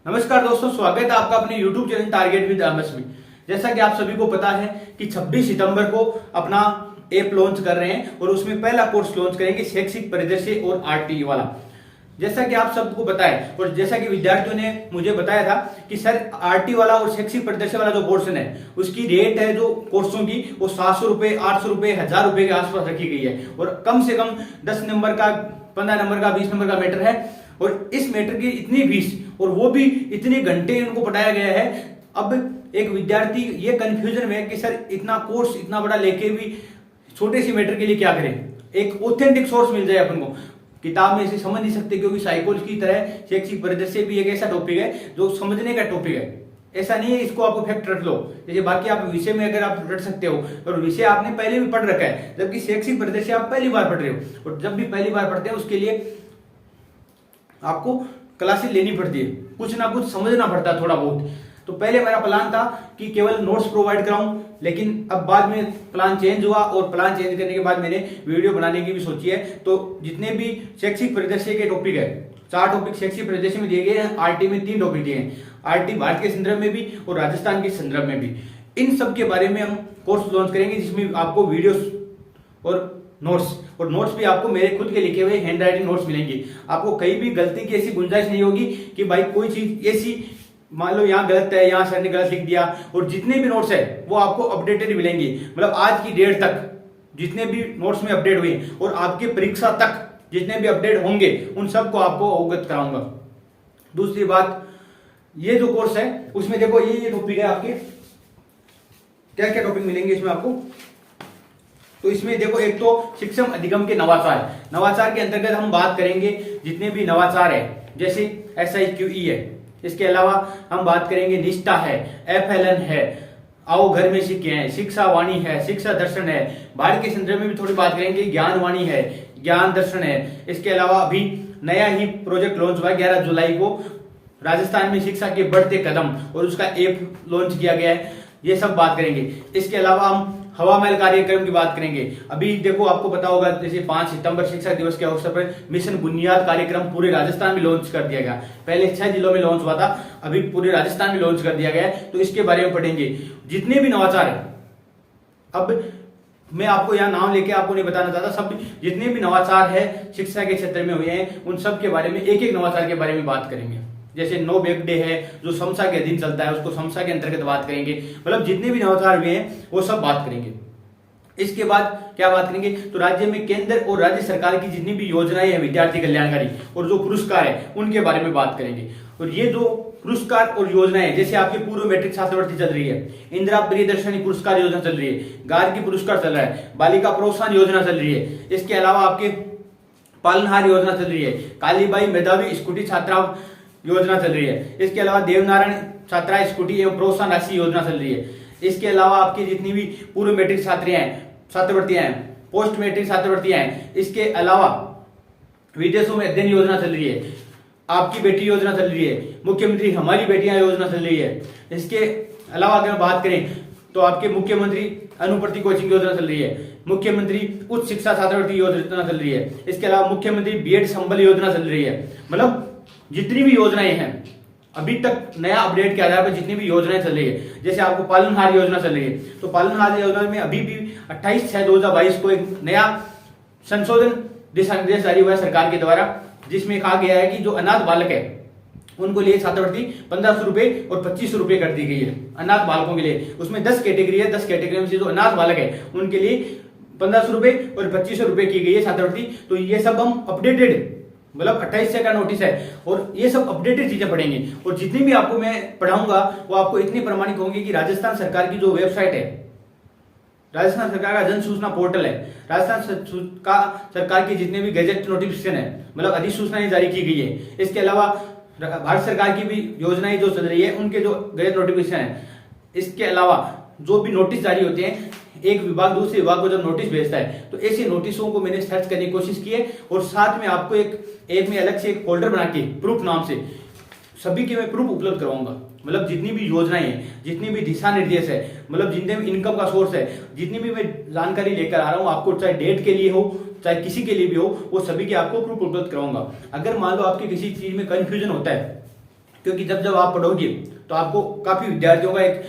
नमस्कार दोस्तों, स्वागत है आपका अपने YouTube channel target with MS में। जैसा कि आप सभी को पता है कि 26 सितंबर को अपना ऐप लॉन्च कर रहे हैं और उसमें पहला कोर्स लॉन्च करेंगे शैक्षिक परिदृश्य और आरटी वाला। जैसा कि आप सबको पता है और जैसा कि विद्यार्थियों ने मुझे बताया था कि सर आरटी वाला और शैक्षिक परिदृश्य वाला जो पोर्शन है उसकी रेट है जो कोर्सों की वो 700 रुपए, 800 रुपए, 1000 रुपए के आसपास रखी गई है और कम से कम 10 नंबर का, 15 नंबर का, 20 नंबर का मैटर है और इस मैटर की इतनी फीस और वो भी इतने घंटे उनको पढ़ाया गया है। अब एक विद्यार्थी ये कंफ्यूजन में है कि सर इतना कोर्स इतना बड़ा लेके भी छोटे सी मैटर के लिए क्या करें। एक ऑथेंटिक सोर्स मिल जाए अपन को, किताब में इसे समझ नहीं सकते क्योंकि साइकोलॉजी की तरह शैक्षिक परिदृश्य भी एक ऐसा टॉपिक है जो समझने का टॉपिक है। ऐसा नहीं है इसको आप फैक्ट रट लो, जैसे बाकी आप विषय में अगर आप रट सकते हो और विषय आपने पहले भी पढ़ रखा है, जबकि शैक्षिक परिदृश्य आप पहली बार पढ़ रहे हो और जब भी पहली बार पढ़ते हैं उसके लिए आपको क्लासेस लेनी पड़ती है, कुछ ना कुछ समझना पड़ता है थोड़ा बहुत। तो पहले मेरा प्लान था कि केवल नोट्स प्रोवाइड कराऊं, लेकिन अब बाद में प्लान चेंज हुआ और प्लान चेंज करने के बाद मैंने वीडियो बनाने की भी सोची है। तो जितने भी शैक्षिक परिदृश्य के टॉपिक है, 4 टॉपिक शैक्षिक परिदृश्य में दिए गए हैं, आरटी में 3 टॉपिक दिए हैं, आरटी भारत के संदर्भ में भी और राजस्थान के संदर्भ में भी। इन सब के बारे में हम कोर्स लॉन्च करेंगे जिसमें आपको वीडियोस और नोट्स भी आपको मेरे खुद के लिखे हुए हैंड राइटिंग नोट्स मिलेंगे। आपको कहीं भी गलती की ऐसी गुंजाइश नहीं होगी कि भाई कोई चीज ऐसी मान लो यहाँ गलत है, यहाँ सर ने गलत लिख दिया। और जितने भी नोट्स है वो आपको अपडेटेड मिलेंगे, मतलब आज की डेट तक जितने भी नोट्स में अपडेट हुए और आपके परीक्षा तक जितने भी अपडेट होंगे उन सबको आपको अवगत कराऊंगा। दूसरी बात, ये जो कोर्स है उसमें देखो ये टॉपिक है आपके, क्या क्या टॉपिक मिलेंगे इसमें आपको। तो इसमें देखो एक तो शिक्षण अधिगम के नवाचार के अंतर्गत हम बात करेंगे जितने भी नवाचार है, जैसे SIQE है। इसके अलावा हम बात करेंगे निष्ठा है, FLN है, आओ घर में सीखे हैं, शिक्षा वाणी है, शिक्षा दर्शन है। भारत के संदर्भ में भी थोड़ी बात करेंगे, ज्ञान वाणी है, ज्ञान दर्शन है। इसके अलावा अभी नया ही प्रोजेक्ट लॉन्च हुआ 11 जुलाई को, राजस्थान में शिक्षा के बढ़ते कदम और उसका ऐप लॉन्च किया गया है, ये सब बात करेंगे। इसके अलावा हम हवा महल कार्यक्रम की बात करेंगे। अभी देखो आपको पता होगा जैसे 5 सितंबर शिक्षक दिवस के अवसर पर मिशन बुनियाद कार्यक्रम पूरे राजस्थान में लॉन्च कर दिया गया। पहले 6 जिलों में लॉन्च हुआ था, अभी पूरे राजस्थान में लॉन्च कर दिया गया है। तो इसके बारे में पढ़ेंगे जितने भी नवाचार है। अब मैं आपको यहाँ नाम लेके आपको नहीं बताना चाहता, सब जितने भी नवाचार है शिक्षा के क्षेत्र में हुए हैं उन सब के बारे में एक एक नवाचार के बारे में बात करेंगे। जैसे नो बैग डे है जो समसा के अधीन चलता है, उसको समसा के अंतर्गत बात करेंगे। मतलब जितने भी नवाचार हुए हैं वो सब बात करेंगे। इसके बाद क्या बात करेंगे, तो राज्य में केंद्र और राज्य सरकार की जितनी भी योजनाएं हैं विद्यार्थी कल्याणकारी और जो पुरस्कार है उनके बारे में बात करेंगे। और ये जो पुरस्कार और योजनाएं, जैसे आपकी पूर्व मैट्रिक छात्रवृत्ति चल रही है, इंदिरा प्रियदर्शनी पुरस्कार योजना चल रही है, गार्गी पुरस्कार चल रहा है, बालिका प्रोत्साहन योजना चल रही है। इसके अलावा आपके पालनहार योजना चल रही है, कालीबाई मेधावी स्कूटी छात्रा योजना चल रही है। इसके अलावा देवनारायण छात्रा स्कूटी एवं प्रोत्साहन राशि योजना चल रही है। इसके अलावा आपकी जितनी भी पूर्व मैट्रिक छात्रवृत्तियां हैं, पोस्ट मैट्रिक छात्रवृत्तियां हैं, इसके अलावा विदेशों में अध्ययन योजना चल रही है, आपकी बेटी योजना चल रही है, मुख्यमंत्री हमारी बेटियां योजना चल रही है। इसके अलावा अगर बात करें तो आपके मुख्यमंत्री अनुप्रति कोचिंग योजना चल रही है, मुख्यमंत्री उच्च शिक्षा छात्रवृत्ति योजना चल रही है। इसके अलावा मुख्यमंत्री BEd संबल योजना चल रही है। मतलब जितनी भी योजनाएं हैं अभी तक नया अपडेट के आधार पर जितनी भी योजनाएं चल रही है, जैसे आपको पालनहार योजना चल रही है, तो पालनहार योजना में अभी भी 28/6/2022 को एक नया संशोधन दिशा निर्देश जारी हुआ है सरकार के द्वारा, जिसमें कहा गया है कि जो अनाथ बालक है उनको लिए छात्रवृत्ति 1500 रुपए और 2500 रुपए कर दी गई है अनाथ बालकों के लिए। उसमें 10 कैटेगरी है, 10 कैटेगरी में से जो अनाथ बालक है उनके लिए 1500 रुपए और 2500 रुपए की गई है छात्रवृत्ति। तो ये सब हम अपडेटेड, मतलब 28 से का नोटिस है और ये सब अपडेटेड चीजें पढ़ेंगे। और जितनी भी आपको मैं पढ़ाऊंगा वो आपको इतनी प्रमाणित होंगी कि राजस्थान सरकार की जो वेबसाइट है, राजस्थान सरकार का जन सूचना पोर्टल है, राजस्थान सरकार की जितने भी गैजेट नोटिफिकेशन है, मतलब अधिसूचनाएं जारी की गई है। इसके अलावा भारत सरकार की भी योजनाएं जो चल रही है उनके जो गैजेट नोटिफिकेशन है, इसके अलावा जो भी नोटिस जारी होते हैं, एक विभाग दूसरे विभाग को जब नोटिस भेजता है तो ऐसे नोटिसों को मैंने सर्च करने की कोशिश की है। और साथ में आपको एक में अलग से एक फोल्डर बना के प्रूफ नाम से सभी के मैं प्रूफ उपलब्ध करवाऊंगा। मतलब जितनी भी योजनाएं हैं, जितनी भी दिशा निर्देश है, मतलब जितने भी इनकम का सोर्स है, जितनी भी मैं जानकारी लेकर आ रहा हूं आपको, चाहे डेट के लिए हो चाहे किसी के लिए भी हो, वो सभी के आपको प्रूफ उपलब्ध कराऊंगा। अगर मान लो आपके किसी चीज में कंफ्यूजन होता है क्योंकि जब जब आप पढ़ोगे तो आपको काफी विद्यार्थियों का एक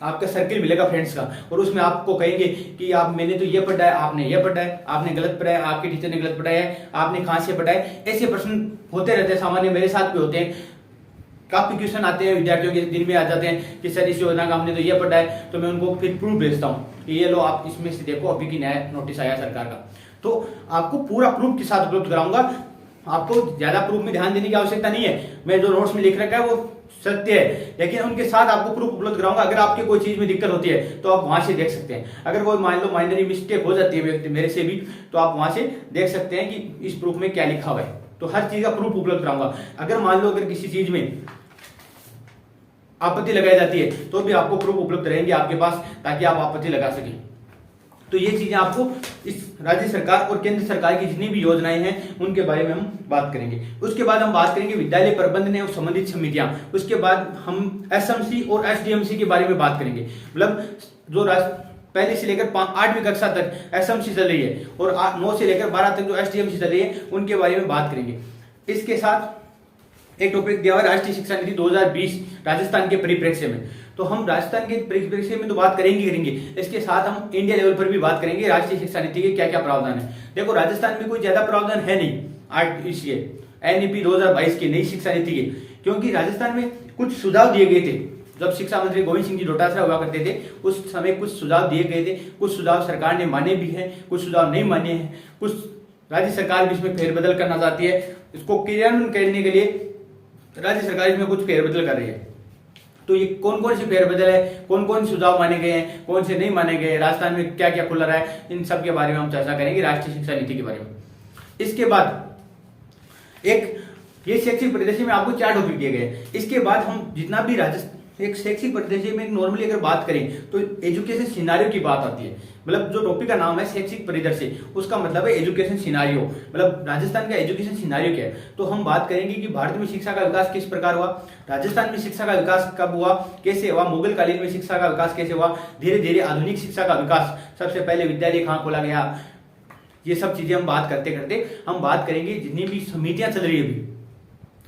आपका सर्किल मिलेगा फ्रेंड्स का, और उसमें आपको कहेंगे कि आप मैंने तो ये पढ़ा है, आपने ये पढ़ा है, आपने गलत पढ़ा है, आपके टीचर ने गलत पढ़ाया है, आपने कहाँ से पढ़ा है। ऐसे प्रश्न होते रहते हैं, सामान्य मेरे साथ भी होते हैं। काफी क्वेश्चन आते हैं विद्यार्थियों के दिन में आ जाते हैं कि सर इस योजना का हमने तो ये पढ़ा है, तो मैं उनको फिर प्रूफ भेजता हूँ कि ये लो आप इसमें से देखो, अभी की नया नोटिस आया सरकार का। तो आपको पूरा प्रूफ के साथ उपलब्ध कराऊंगा। आपको ज्यादा प्रूफ में ध्यान देने की आवश्यकता नहीं है, मैं जो नोट्स में लिख रखा है वो सत्य है, लेकिन उनके साथ आपको प्रूफ उपलब्ध कराऊंगा। अगर आपके कोई चीज में दिक्कत होती है तो आप वहां से देख सकते हैं। अगर कोई मान लो माइनरी मिस्टेक हो जाती है मेरे से भी, तो आप वहां से देख सकते हैं कि इस प्रूफ में क्या लिखा हुआ है। तो हर चीज का प्रूफ उपलब्ध कराऊंगा। अगर मान लो अगर किसी चीज में आपत्ति लगाई जाती है तो भी आपको प्रूफ उपलब्ध रहेंगे आपके पास, ताकि आप आपत्ति लगा सकें। तो ये चीजें आपको इस राज्य सरकार और केंद्र सरकार की जितनी भी योजनाएं हैं उनके बारे में हम बात करेंगे। उसके बाद हम बात करेंगे विद्यालय प्रबंधन एवं संबंधित समितियां। उसके बाद हम एसएमसी और एसडीएमसी के बारे में बात करेंगे। मतलब जो पहले से लेकर 8वीं कक्षा तक एसएमसी चल रही है और 9 से लेकर 12 तक जो एसडीएमसी चल रही है उनके बारे में बात करेंगे। इसके साथ एक टॉपिक दिया हुआ राष्ट्रीय शिक्षा नीति 2020 राजस्थान के परिप्रेक्ष्य में। तो हम राजस्थान के परिप्रेक्ष्य में तो बात करेंगे। इसके साथ हम इंडिया लेवल पर भी बात करेंगे राष्ट्रीय शिक्षा नीति के क्या क्या प्रावधान है। देखो राजस्थान में कोई ज्यादा प्रावधान है नहीं इसलिए एनईपी 2022 की नई शिक्षा नीति के, क्योंकि राजस्थान में कुछ सुझाव दिए गए थे। जब शिक्षा मंत्री गोविंद सिंह जी डोटासरा हुआ करते थे उस समय कुछ सुझाव दिए गए थे। कुछ सुझाव सरकार ने माने भी हैं, कुछ सुझाव नहीं माने हैं। कुछ राज्य सरकार भी इसमें फेरबदल करना चाहती है। इसको क्रियान्वयन करने के लिए राज्य सरकार इसमें कुछ फेरबदल कर रही है। तो ये कौन कौन सी फेरबदल है, कौन कौन सुझाव माने गए हैं, कौन से नहीं माने गए, राजस्थान में क्या क्या खुल रहा है, इन सब के बारे में हम चर्चा करेंगे राष्ट्रीय शिक्षा नीति के बारे में। इसके बाद एक ये शैक्षिक परिदृश्य में आपको 4 टॉपिक दिए गए। इसके बाद हम जितना भी एक शैक्षिक परिदृश्य में नॉर्मली अगर बात करें तो एजुकेशन सिनारियो की बात आती है। मतलब जो टॉपिक का नाम है शैक्षिक परिदृश्य, उसका मतलब है एजुकेशन सिनारियो। मतलब राजस्थान का एजुकेशन सिनारियो क्या है। तो हम बात करेंगे कि भारत में शिक्षा का विकास किस प्रकार हुआ, राजस्थान में शिक्षा का विकास कब हुआ, कैसे हुआ, मुगल कालीन में शिक्षा का विकास कैसे हुआ, धीरे धीरे आधुनिक शिक्षा का विकास, सबसे पहले विद्यालय कहाँ खोला गया। ये सब चीजें हम बात करते करते हम बात करेंगे जितनी भी समितियां चल रही है अभी,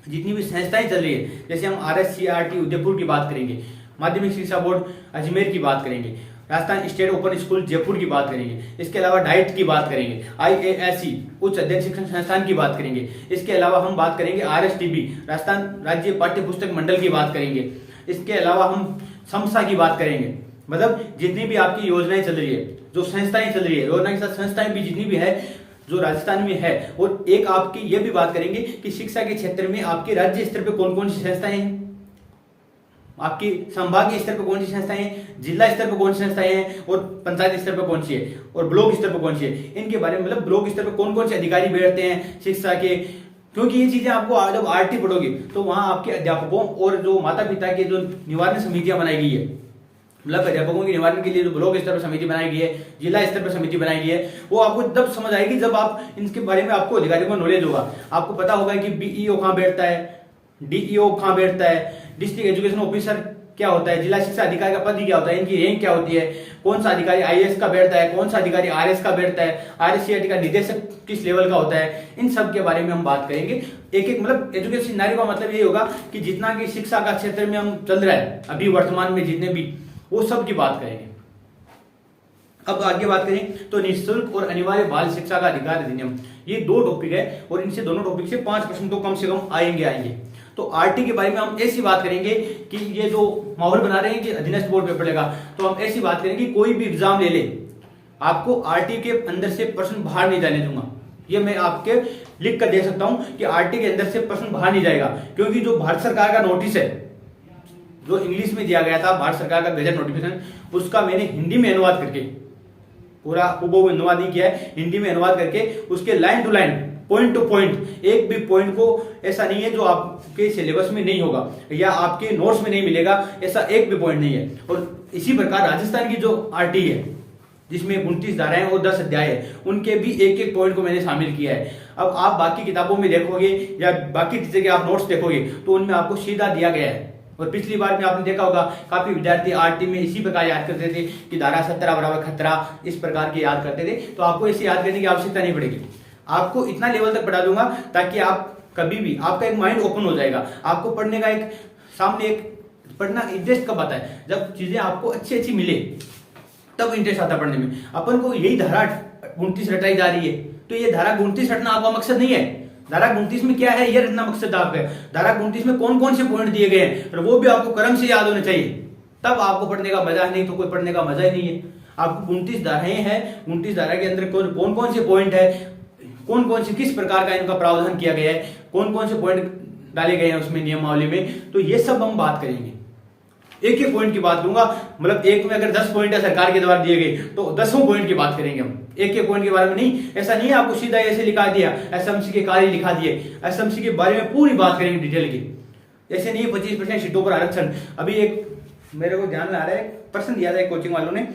जितनी भी संस्थाएं चल रही है। जैसे हम RSCRT उदयपुर की बात करेंगे, माध्यमिक शिक्षा बोर्ड अजमेर की बात करेंगे, Rajasthan state open school Jaipur की बात करेंगे। इसके अलावा डाइट की बात करेंगे, IASE उच्च अध्ययन शिक्षण संस्थान की बात करेंगे। इसके अलावा हम बात करेंगे RSTB राजस्थान राज्य पाठ्य पुस्तक मंडल की बात करेंगे। इसके अलावा हम समसा की बात करेंगे। मतलब जितनी भी आपकी योजनाएं चल रही है, जो संस्थाएं चल रही है, योजना के साथ संस्थाएं भी जितनी भी है जो राजस्थान में है। और एक आपकी ये भी बात करेंगे कि शिक्षा के क्षेत्र में आपके राज्य स्तर पे कौन कौन सी संस्थाएं हैं, आपकी संभागीय स्तर पर कौन सी संस्थाएं हैं, जिला स्तर पर कौन सी संस्थाएं हैं, और पंचायत स्तर पर कौन सी है, और ब्लॉक स्तर पर कौन सी है। इनके बारे में मतलब ब्लॉक स्तर पर कौन कौन से अधिकारी बैठते हैं शिक्षा के। क्योंकि ये चीजें आपको जब RT पढ़ोगे तो वहां आपके अध्यापकों और जो माता पिता के जो निवारण समितियां बनाई गई है, मतलब अध्यापकों के निवारण के लिए जो ब्लॉक स्तर पर समिति बनाई गई है, जिला स्तर पर समिति बनाई गई है, वो आपको तब समझ आएगी जब आप इनके बारे में आपको अधिकारियों को नॉलेज होगा। आपको पता होगा कि BEO कहाँ बैठता है, DEO कहाँ बैठता है, डिस्ट्रिक्ट एजुकेशन ऑफिसर क्या होता है, जिला शिक्षा अधिकारी का पद क्या होता है, इनकी रैंक क्या होती है, कौन सा अधिकारी IAS का बैठता है, कौन सा अधिकारी RS का बैठता है, RSCRT का निदेशक किस लेवल का होता है। इन सब के बारे में हम बात करेंगे एक एक। मतलब एजुकेशन सिनेरियो का मतलब ये होगा कि जितना की शिक्षा का क्षेत्र में हम चल रहा है अभी वर्तमान में जितने भी, वो सब की बात करेंगे। अब आगे बात करें तो निःशुल्क और अनिवार्य बाल शिक्षा का अधिकार अधिनियम, ये 2 टॉपिक है और इनसे दोनों टॉपिक से 5 प्रश्न तो कम से कम आएंगे। तो RT के बारे में हम ऐसी बात करेंगे कि ये जो माहौल बना रहे हैं कि अधीनस्थ बोर्ड पेपर लेगा, तो हम ऐसी बात करेंगे कोई भी एग्जाम ले ले, आपको RT के अंदर से प्रश्न बाहर नहीं जाने दूंगा। ये मैं आपके लिख कर दे सकता हूं कि RT के अंदर से प्रश्न बाहर नहीं जाएगा, क्योंकि जो भारत सरकार का नोटिस है जो इंग्लिश में दिया गया था, भारत सरकार का गजट नोटिफिकेशन, उसका मैंने हिंदी में अनुवाद करके, पूरा हुबहू अनुवाद नहीं किया है, हिंदी में अनुवाद करके उसके line to line, point to point, एक भी पॉइंट को ऐसा नहीं है जो आपके सिलेबस में नहीं होगा या आपके नोट्स में नहीं मिलेगा, ऐसा एक भी पॉइंट नहीं है। और इसी प्रकार राजस्थान की जो RT है जिसमें 29 धाराएं और 10 अध्याय है, उनके भी एक एक पॉइंट को मैंने शामिल किया है। अब आप बाकी किताबों में देखोगे या बाकी टीचर के आप नोट्स देखोगे तो उनमें आपको सीधा दिया गया है। और पिछली बार में आपने देखा होगा काफी विद्यार्थी RT में इसी प्रकार याद करते थे कि धारा 17 बराबर खतरा, इस प्रकार के याद करते थे। तो आपको इसे याद करने की आवश्यकता नहीं पड़ेगी, आपको इतना लेवल तक पढ़ा दूंगा ताकि आप कभी भी आपका एक माइंड ओपन हो जाएगा, आपको पढ़ने का एक सामने एक पढ़ना इंटरेस्ट कब आता है, जब चीजें आपको अच्छी अच्छी मिले तब इंटरेस्ट आता है पढ़ने में। अपन को यही धारा 29 रटाई जा रही है, तो ये धारा 29 रटना आपका मकसद नहीं है। धारा 29 में क्या है ये रटना मकसद आपका है। धारा 29 में कौन कौन से पॉइंट दिए गए हैं और वो भी आपको क्रम से याद होने चाहिए, तब आपको पढ़ने का मजा है, नहीं तो कोई पढ़ने का मजा ही नहीं है। आपको 29 धाराएं हैं, 29 धारा के अंदर कौन कौन से पॉइंट है, कौन कौन से किस प्रकार का इनका प्रावधान किया गया है, कौन कौन से पॉइंट डाले गए हैं उसमें नियमावली में, तो ये सब हम बात करेंगे। एक एक पॉइंट की बात लूंगा, मतलब एक में अगर 10 पॉइंट है सरकार के द्वारा दिए गए तो 10वें पॉइंट की बात करेंगे हम, एक एक पॉइंट के बारे में नहीं। ऐसा नहीं है आपको सीधा ऐसे लिखा दिया, एसएमसी के कार्य लिखा दिए, एसएमसी के बारे में पूरी बात करेंगे डिटेल की। ऐसे नहीं 25% सीटों पर आरक्षण। अभी एक मेरे को ध्यान में आ रहा है, प्रश्न दिया था एक कोचिंग वालों ने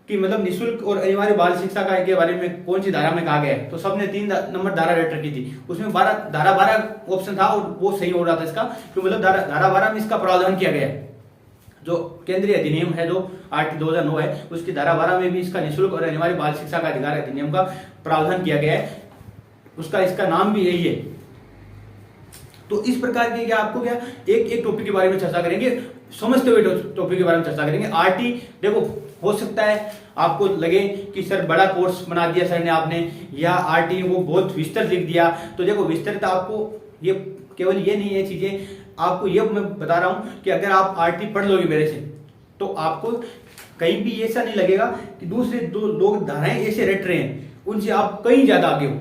कि मतलब निःशुल्क और अनिवार्य बाल शिक्षा का के बारे में कौन सी धारा में कहा गया है, तो सबने 3 नंबर धारा रेट रखी थी, उसमें धारा 12 ऑप्शन था और वो सही हो रहा था इसका, तो मतलब धारा 12 में इसका प्रावधान किया गया है। जो केंद्रीय अधिनियम है जो आर्ट 2009 है, उसकी धारा 12 में भी इसका निःशुल्क और अनिवार्य बाल शिक्षा का अधिकार अधिनियम का प्रावधान किया गया है, उसका इसका नाम भी यही है। तो इस प्रकार के क्या आपको क्या एक एक टॉपिक के बारे में चर्चा करेंगे, समझते हुए टॉपिक के बारे में चर्चा करेंगे। आरटी देखो, हो सकता है आपको लगे कि सर बड़ा कोर्स बना दिया सर ने आपने, या आरटी वो बहुत विस्तृत लिख दिया, तो देखो विस्तृत आपको ये केवल ये नहीं है चीजें, आपको ये मैं बता रहा हूं कि अगर आप आरटी पढ़ लोगे मेरे से तो आपको कहीं भी ऐसा नहीं लगेगा कि दूसरे दो लोग धाराएं ऐसे रट रहे हैं, उनसे आप कहीं ज्यादा आगे हो।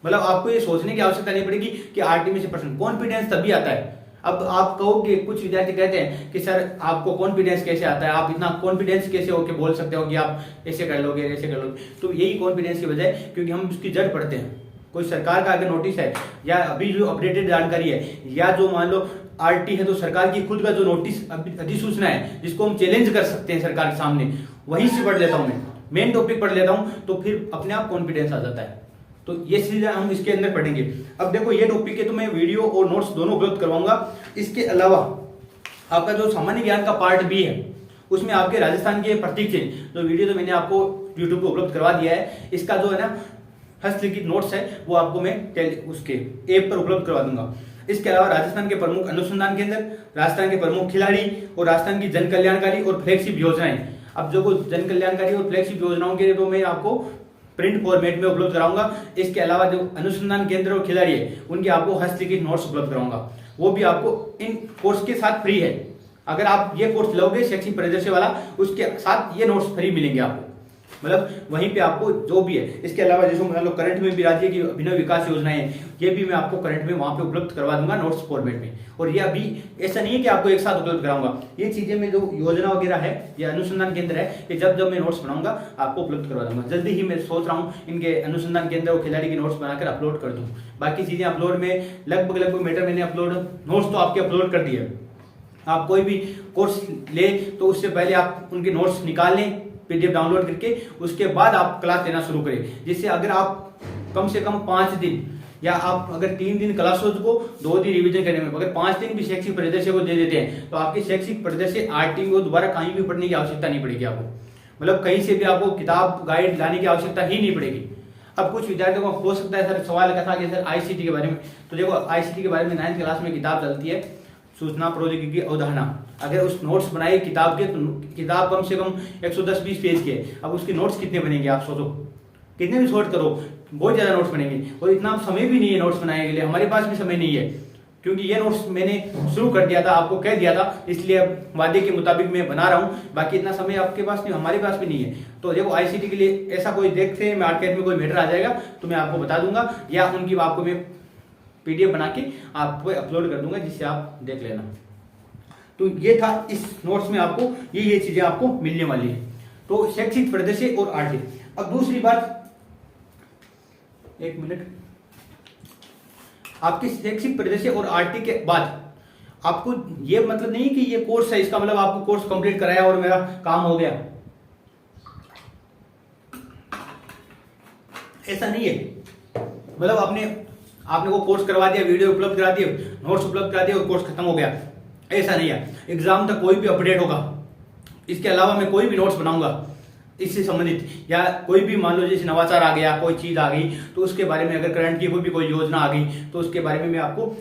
मतलब आपको ये सोचने की आवश्यकता नहीं पड़ेगी कि आरटी में से प्रश्न, कॉन्फिडेंस तभी आता है। अब आप कहोगे, कुछ विद्यार्थी कहते हैं कि सर आपको कॉन्फिडेंस कैसे आता है, आप इतना कॉन्फिडेंस कैसे होके बोल सकते हो कि आप ऐसे कर लोगे ऐसे कर लोगे, तो यही कॉन्फिडेंस की वजह है क्योंकि हम उसकी जड़ पढ़ते हैं। कोई सरकार का अगर नोटिस है या अभी जो अपडेटेड जानकारी है, या जो मान लो आरटी है तो सरकार की खुद का जो नोटिस अधिसूचना है जिसको हम चैलेंज कर सकते हैं सरकार के सामने, वहीं से पढ़ लेता हूं मैं, मेन टॉपिक पढ़ लेता हूं, तो फिर अपने आप कॉन्फिडेंस आ जाता है। तो ये चीजें हम इसके अंदर पढ़ेंगे। अब देखो ये टॉपिक है तो मैं वीडियो और नोट्स दोनों उपलब्ध करवाऊंगा। इसके अलावा आपका जो सामान्य ज्ञान का पार्ट भी है उसमें आपके राजस्थान के प्रतीक चिन्ह जो वीडियो तो मैंने आपको यूट्यूब पे उपलब्ध करवा दिया है, इसका जो है ना हस्तलिखित नोट्स है वो आपको मैं उसके ऐप पर उपलब्ध करवा दूंगा। इसके अलावा राजस्थान के प्रमुख अनुसंधान केंद्र, राजस्थान के प्रमुख खिलाड़ी और राजस्थान की जन कल्याणकारी और फ्लैगशिप योजनाएं। अब जो जन कल्याणकारी और फ्लैगशिप योजनाओं के लिए तो मैं आपको प्रिंट फॉर्मेट में उपलब्ध कराऊंगा। इसके अलावा जो अनुसंधान केंद्र और खिलाड़ी है उनके आपको हस्तलिखित नोट्स उपलब्ध कराऊंगा, वो भी आपको इन कोर्स के साथ फ्री है। अगर आप ये कोर्स लोगे शैक्षिक परिदृश्य वाला, उसके साथ ये नोट्स फ्री मिलेंगे आपको, मतलब वहीं पे आपको जो भी है। इसके अलावा जैसे मान लो करंट में भी राज्य की अभिनव विकास योजनाएं हैं, ये भी मैं आपको करंट में वहां पे उपलब्ध करवा दूंगा नोट्स फॉर्मेट में। और ये अभी ऐसा नहीं है कि आपको एक साथ उपलब्ध कराऊंगा, ये चीजें में जो योजना वगैरह है या अनुसंधान केंद्र है, ये जब जब मैं नोट्स बनाऊंगा आपको उपलब्ध करवा दूंगा। जल्दी ही मैं सोच रहा हूँ इनके अनुसंधान केंद्र और खिलाड़ी के नोट्स बनाकर अपलोड कर दूं। बाकी चीजें अपलोड में लगभग मीटर मैंने अपलोड नोट्स तो आपके अपलोड कर दिए। आप कोई भी कोर्स ले तो उससे पहले आप उनके नोट्स निकाल लें पीडीएफ डाउनलोड करके, उसके बाद आप क्लास लेना शुरू करें। जिससे अगर आप कम से कम 5 दिन या आप अगर 3 दिन क्लासों को 2 दिन रिवीजन करने में, अगर 5 दिन भी शैक्षिक परिदृश्य को दे देते हैं तो आपके शैक्षिक परिदृश्य आरटी को दोबारा कहीं भी पढ़ने की आवश्यकता नहीं पड़ेगी आपको, मतलब कहीं से भी आपको किताब गाइड लाने की आवश्यकता ही नहीं पड़ेगी। अब कुछ विद्यार्थियों को हो सकता है सर सवाल था कि सर आईसीटी के बारे में, तो देखो आईसीटी के बारे में 9th क्लास में किताब चलती है सूचना प्रौद्योगिकी अवधारणा। अगर उस नोट्स बनाए किताब के तो किताब कम से कम 110-20 पेज के, अब उसके नोट्स कितने बनेंगे आप सोचो, कितने भी शॉर्ट करो बहुत ज्यादा नोट्स बनेंगे। और इतना समय भी नहीं है नोट्स बनाने के लिए, हमारे पास भी समय नहीं है क्योंकि ये नोट्स मैंने शुरू कर दिया था, आपको कह दिया था, इसलिए अब वादे के मुताबिक मैं बना रहा हूँ। बाकी इतना समय आपके पास नहीं, हमारे पास भी नहीं है। तो देखो आईसीटी के लिए ऐसा कोई देखते हैं मार्केट में कोई मैटर आ जाएगा तो मैं आपको बता दूंगा, या उनकी आपको मैं पीडीएफ बना के आपको अपलोड कर दूंगा जिससे आप देख लेना। तो ये था इस नोट्स में आपको ये चीजें आपको मिलने वाली है। तो शैक्षिक परिदृश्य और आरटी। अब दूसरी बात, एक मिनट, आपके शैक्षिक परिदृश्य और आरटी के बाद आपको ये मतलब नहीं कि ये कोर्स है इसका मतलब आपको कोर्स कंप्लीट कराया और मेरा काम हो गया, ऐसा नहीं है। मतलब आपने वो कोर्स करवा दिया, वीडियो उपलब्ध करा दिए, नोट्स उपलब्ध करा दिए और कोर्स खत्म हो गया, ऐसा नहीं है। एग्जाम तक कोई भी अपडेट होगा, इसके अलावा मैं कोई भी नोट्स बनाऊंगा, इससे संबंधित या कोई भी मान लो जैसे नवाचार आ गया, कोई चीज आ गई, तो उसके बारे में अगर करंट की कोई भी कोई योजना आ गई तो उसके बारे में मैं आपको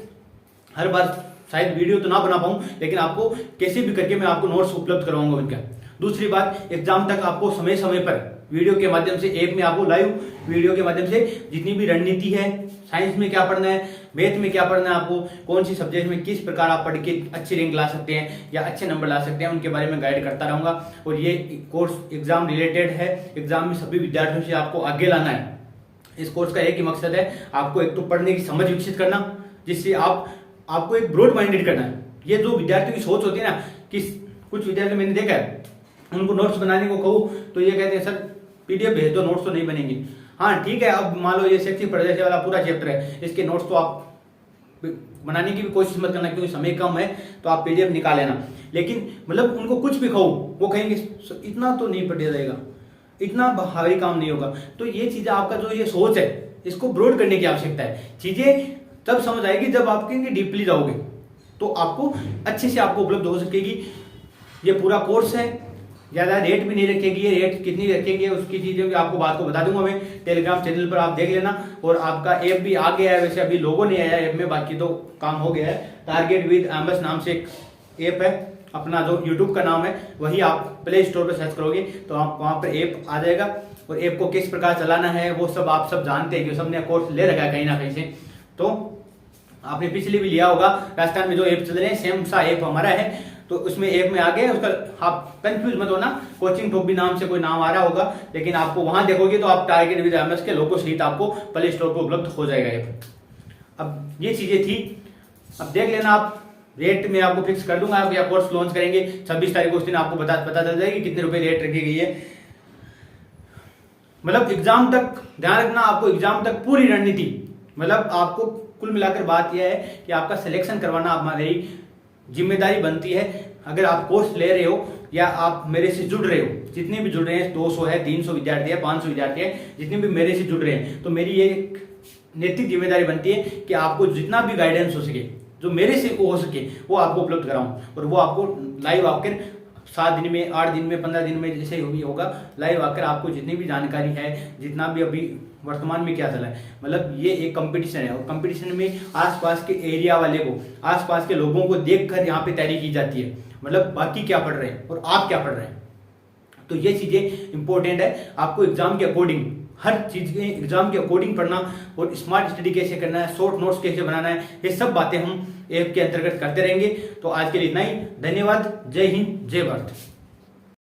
हर बार शायद वीडियो तो ना बना पाऊं, लेकिन आपको कैसे भी करके मैं आपको नोट्स उपलब्ध करवाऊंगा उनका। दूसरी बात, एग्जाम तक आपको समय समय पर वीडियो के माध्यम से, ऐप में आपको लाइव वीडियो के माध्यम से जितनी भी रणनीति है, साइंस में क्या पढ़ना है, मैथ में क्या पढ़ना है, आपको कौन सी सब्जेक्ट में किस प्रकार आप पढ़ के अच्छी रैंक ला सकते हैं या अच्छे नंबर ला सकते हैं, उनके बारे में गाइड करता रहूंगा। और ये कोर्स एग्जाम रिलेटेड है, एग्जाम में सभी विद्यार्थियों से आपको आगे लाना है। इस कोर्स का एक ही मकसद है, आपको एक तो पढ़ने की समझ विकसित करना, जिससे आपको एक ब्रॉड माइंडेड करना है। ये जो विद्यार्थियों की सोच होती है ना, कि कुछ विद्यार्थी मैंने देखा है, उनको नोट्स बनाने को कहूँ तो ये कहते हैं सर पीडीएफ भेज दो, नोट्स तो नहीं बनेंगे। हाँ ठीक है, अब मान लो ये शैक्षिक परिदृश्य वाला पूरा चैप्टर है, इसके नोट्स तो आप बनाने की भी कोशिश मत करना, क्योंकि समय कम है, तो आप पीडीएफ निकाल लेना। लेकिन मतलब उनको कुछ भी कहूँ, वो कहेंगे इतना तो नहीं पढ़ा जाएगा, इतना भारी काम नहीं होगा। तो ये चीज आपका जो ये सोच है, इसको ब्रॉड करने की आवश्यकता है। चीजें तब समझ आएगी जब आप डीपली जाओगे, तो आपको अच्छे से आपको उपलब्ध हो सकेगी। ये पूरा कोर्स है, ज्यादा रेट भी नहीं रखेगी, ये रेट कितनी रखेंगे उसकी चीजें भी आपको बात को बता दूंगा मैं, टेलीग्राम चैनल पर आप देख लेना। और आपका ऐप भी आ गया है, वैसे अभी लोगो नहीं आया ऐप में, बाकी तो काम हो गया है। टारगेट विद एमएस नाम से एक ऐप है, अपना जो यूट्यूब का नाम है वही आप प्ले स्टोर पर सर्च करोगे तो आप वहां पर ऐप आ जाएगा। और ऐप को किस प्रकार चलाना है वो सब आप सब जानते हैं, क्योंकि सबने कोर्स ले रखा है कहीं ना कहीं से। तो आपने पिछले भी लिया होगा, राजस्थान में जो ऐप चल रहे हैं सेम सा ऐप हमारा है, तो उसमें ऐप में आ गया उसका। आप कंफ्यूज मत होना, कोचिंग टॉप भी नाम से कोई नाम आ रहा होगा, लेकिन आपको वहां देखोगे तो आप टारगेट विद एमएस के लोगों सहित आपको प्ले स्टोर पर उपलब्ध हो जाएगा ऐप। अब ये चीजें थी, अब देख लेना आप, रेट में आपको फिक्स कर दूंगा। आप या कोर्स लॉन्च करेंगे 26 तारीख को, उस दिन आपको पता चल जाएगी कितने रुपए रेट रखी गई है। मतलब एग्जाम तक ध्यान रखना, आपको एग्जाम तक पूरी रणनीति, मतलब आपको कुल मिलाकर बात यह है कि आपका सिलेक्शन करवाना हमारी जिम्मेदारी बनती है। अगर आप कोर्स ले रहे हो या आप मेरे से जुड़ रहे हो, जितने भी जुड़ रहे हैं, 200 है, 300 विद्यार्थी है, 500 विद्यार्थी है, जितने भी मेरे से जुड़ रहे हैं, तो मेरी ये नैतिक जिम्मेदारी बनती है कि आपको जितना भी गाइडेंस हो सके, जो मेरे से हो सके, वो आपको उपलब्ध कराऊं। और वो आपको लाइव आकर 7 दिन में, 8 दिन में, 15 दिन में, जैसे भी होगा, लाइव आकर आपको जितनी भी जानकारी है, जितना भी अभी वर्तमान में क्या चला है, मतलब ये एक कंपटीशन है। और कंपटीशन में आसपास के एरिया वाले को, आसपास के लोगों को देखकर यहाँ पे तैयारी की जाती है, मतलब बाकी क्या पढ़ रहे हैं और आप क्या पढ़ रहे हैं। तो ये चीजें इंपॉर्टेंट है, आपको एग्जाम के अकॉर्डिंग, हर चीज के एग्जाम के अकॉर्डिंग पढ़ना, और स्मार्ट स्टडी कैसे करना है, शॉर्ट नोट्स कैसे बनाना है, ये सब बातें हम ऐप के अंतर्गत करते रहेंगे। तो आज के लिए इतना ही, धन्यवाद, जय हिंद, जय भारत।